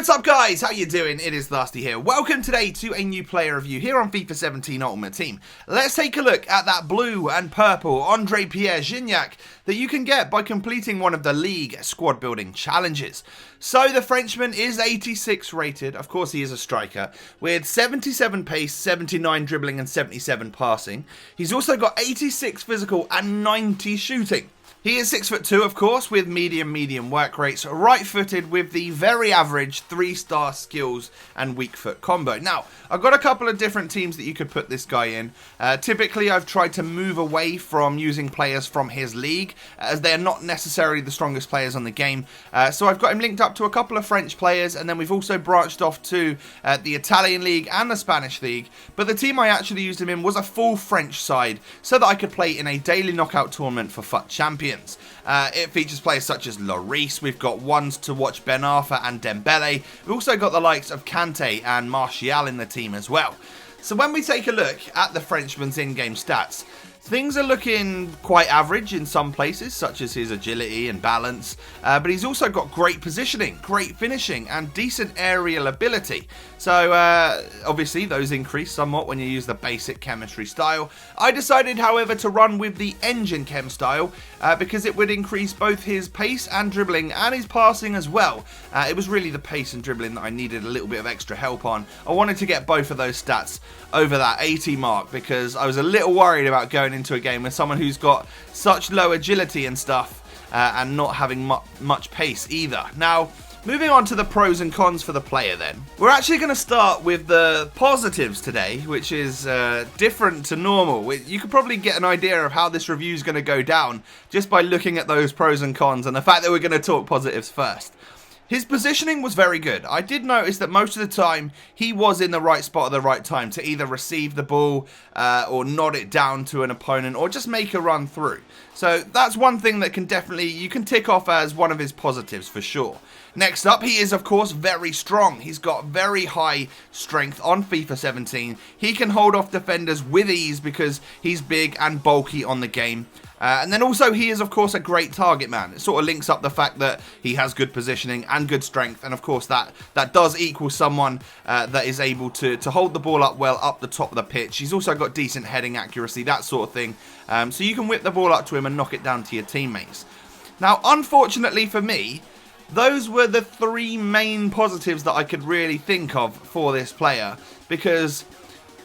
what's up guys, how you doing? It is Thirsty here. Welcome today to a new player review here on FIFA 17 Ultimate Team. Let's take a look at that blue and purple Andre Pierre Gignac that you can get by completing one of the league squad building challenges. So the Frenchman is 86 rated, of course he is a striker, with 77 pace, 79 dribbling and 77 passing. He's also got 86 physical and 90 shooting. He is 6'2", of course, with medium work rates, right-footed with the very average 3-star skills and weak foot combo. Now, I've got a couple of different teams that you could put this guy in. Typically, I've tried to move away from using players from his league, as they're not necessarily the strongest players on the game. So I've got him linked up to a couple of French players, and then we've also branched off to the Italian league and the Spanish league. But the team I actually used him in was a full French side, so that I could play in a daily knockout tournament for FUT Champions. It features players such as Lloris, we've got ones to watch Ben Arfa and Dembele, we've also got the likes of Kante and Martial in the team as well. So when we take a look at the Frenchman's in-game stats, things are looking quite average in some places, such as his agility and balance, but he's also got great positioning, great finishing, and decent aerial ability. So, obviously, those increase somewhat when you use the basic chemistry style. I decided, however, to run with the engine chem style, because it would increase both his pace and dribbling, and his passing as well. It was really the pace and dribbling that I needed a little bit of extra help on. I wanted to get both of those stats over that 80 mark, because I was a little worried about going into a game with someone who's got such low agility and stuff, and not having much pace either. Now, moving on to the pros and cons for the player then. We're actually going to start with the positives today, which is different to normal. You could probably get an idea of how this review is going to go down just by looking at those pros and cons and the fact that we're going to talk positives first. His positioning was very good. I did notice that most of the time he was in the right spot at the right time to either receive the ball or nod it down to an opponent or just make a run through. So that's one thing that you can tick off as one of his positives for sure. Next up, he is of course very strong. He's got very high strength on FIFA 17. He can hold off defenders with ease because he's big and bulky on the game. And then also he is of course a great target man. It sort of links up the fact that he has good positioning and good strength, and of course that does equal someone that is able to hold the ball up well up the top of the pitch. He's also got decent heading accuracy, that sort of thing. So you can whip the ball up to him and knock it down to your teammates. Now, unfortunately for me, those were the three main positives that I could really think of for this player, because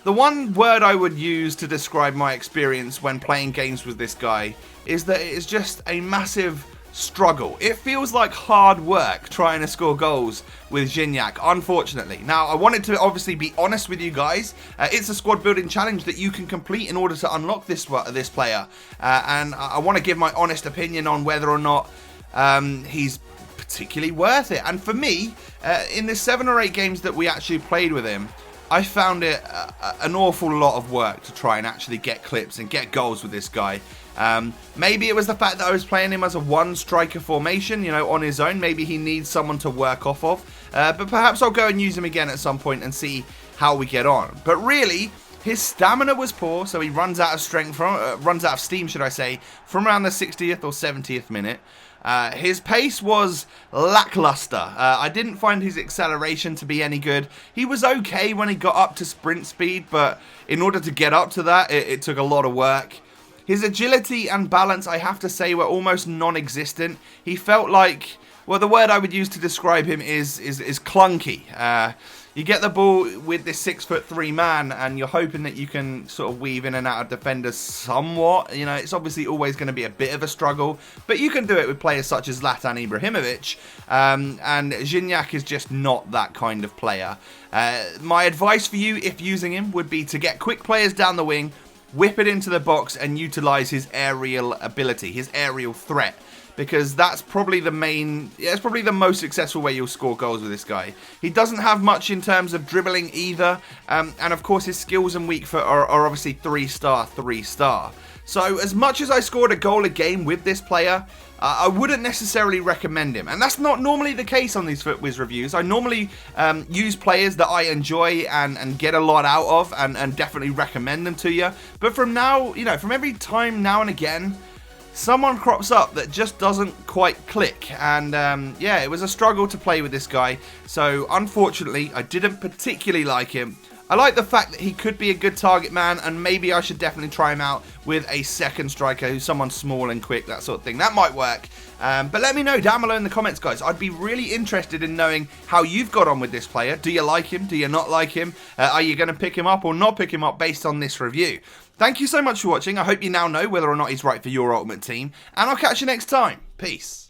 the one word I would use to describe my experience when playing games with this guy is that it is just a massive struggle. It feels like hard work trying to score goals with Gignac, unfortunately. Now, I wanted to obviously be honest with you guys. It's a squad building challenge that you can complete in order to unlock this player. And I want to give my honest opinion on whether or not he's particularly worth it. And for me, in the 7 or 8 games that we actually played with him, I found it an awful lot of work to try and actually get clips and get goals with this guy. Maybe it was the fact that I was playing him as a one-striker formation, you know, on his own. Maybe he needs someone to work off of. But perhaps I'll go and use him again at some point and see how we get on. But really, his stamina was poor, so he runs out of steam, should I say, from around the 60th or 70th minute. His pace was lackluster. I didn't find his acceleration to be any good. He was okay when he got up to sprint speed, but in order to get up to that, it took a lot of work. His agility and balance, I have to say, were almost non-existent. He felt like, well, the word I would use to describe him is clunky. You get the ball with this 6'3" man, and you're hoping that you can sort of weave in and out of defenders somewhat. You know, it's obviously always going to be a bit of a struggle, but you can do it with players such as Zlatan Ibrahimovic, and Gignac is just not that kind of player. My advice for you, if using him, would be to get quick players down the wing, whip it into the box, and utilise his aerial ability, his aerial threat. Because that's probably it's probably the most successful way you'll score goals with this guy. He doesn't have much in terms of dribbling either, and of course his skills and weak foot are obviously 3-star. So as much as I scored a goal a game with this player, I wouldn't necessarily recommend him. And that's not normally the case on these FUTWIZ reviews. I normally use players that I enjoy and get a lot out of, and definitely recommend them to you. But from now, you know, from every time now and again, someone crops up that just doesn't quite click, and yeah, it was a struggle to play with this guy, so unfortunately I didn't particularly like him. I like the fact that he could be a good target man, and maybe I should definitely try him out with a second striker who's someone small and quick, that sort of thing. That might work. But let me know down below in the comments, guys. I'd be really interested in knowing how you've got on with this player. Do you like him? Do you not like him? Are you going to pick him up or not pick him up based on this review? Thank you so much for watching. I hope you now know whether or not he's right for your ultimate team, and I'll catch you next time. Peace.